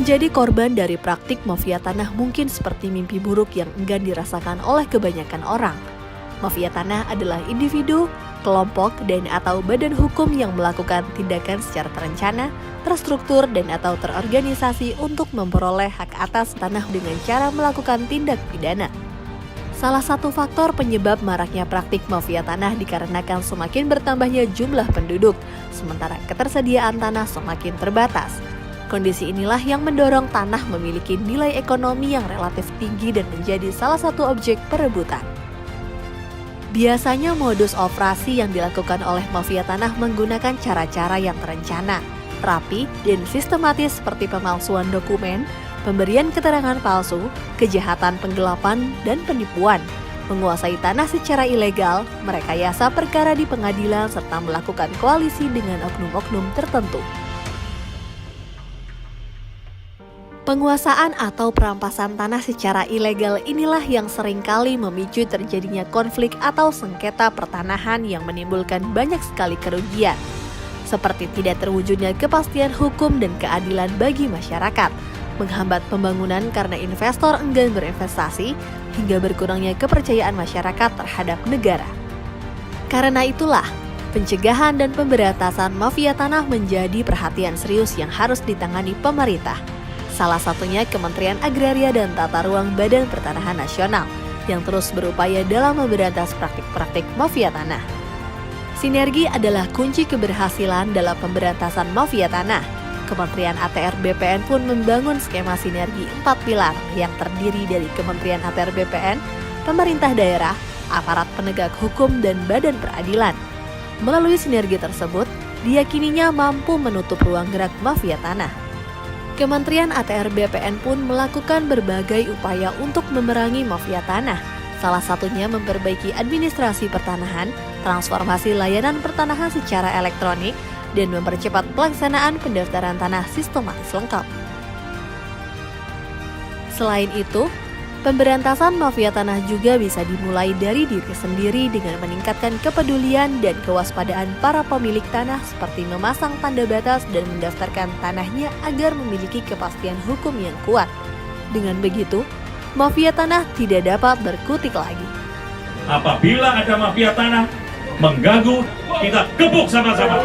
Menjadi korban dari praktik mafia tanah mungkin seperti mimpi buruk yang enggan dirasakan oleh kebanyakan orang. Mafia tanah adalah individu, kelompok, dan atau badan hukum yang melakukan tindakan secara terencana, terstruktur, dan atau terorganisasi untuk memperoleh hak atas tanah dengan cara melakukan tindak pidana. Salah satu faktor penyebab maraknya praktik mafia tanah dikarenakan semakin bertambahnya jumlah penduduk, sementara ketersediaan tanah semakin terbatas. Kondisi inilah yang mendorong tanah memiliki nilai ekonomi yang relatif tinggi dan menjadi salah satu objek perebutan. Biasanya modus operasi yang dilakukan oleh mafia tanah menggunakan cara-cara yang terencana, rapi, dan sistematis seperti pemalsuan dokumen, pemberian keterangan palsu, kejahatan penggelapan, dan penipuan, menguasai tanah secara ilegal, merekayasa perkara di pengadilan, serta melakukan koalisi dengan oknum-oknum tertentu. Penguasaan atau perampasan tanah secara ilegal inilah yang seringkali memicu terjadinya konflik atau sengketa pertanahan yang menimbulkan banyak sekali kerugian, seperti tidak terwujudnya kepastian hukum dan keadilan bagi masyarakat, menghambat pembangunan karena investor enggan berinvestasi, hingga berkurangnya kepercayaan masyarakat terhadap negara. Karena itulah, pencegahan dan pemberantasan mafia tanah menjadi perhatian serius yang harus ditangani pemerintah. Salah satunya Kementerian Agraria dan Tata Ruang Badan Pertanahan Nasional yang terus berupaya dalam memberantas praktik-praktik mafia tanah. Sinergi adalah kunci keberhasilan dalam pemberantasan mafia tanah. Kementerian ATR BPN pun membangun skema sinergi 4 pilar yang terdiri dari Kementerian ATR BPN, pemerintah daerah, aparat penegak hukum, dan badan peradilan. Melalui sinergi tersebut, diyakininya mampu menutup ruang gerak mafia tanah. Kementerian ATR BPN pun melakukan berbagai upaya untuk memerangi mafia tanah, salah satunya memperbaiki administrasi pertanahan, transformasi layanan pertanahan secara elektronik, dan mempercepat pelaksanaan pendaftaran tanah sistematis lengkap. Selain itu, pemberantasan mafia tanah juga bisa dimulai dari diri sendiri dengan meningkatkan kepedulian dan kewaspadaan para pemilik tanah seperti memasang tanda batas dan mendaftarkan tanahnya agar memiliki kepastian hukum yang kuat. Dengan begitu, mafia tanah tidak dapat berkutik lagi. Apabila ada mafia tanah mengganggu, kita gebuk sama-sama.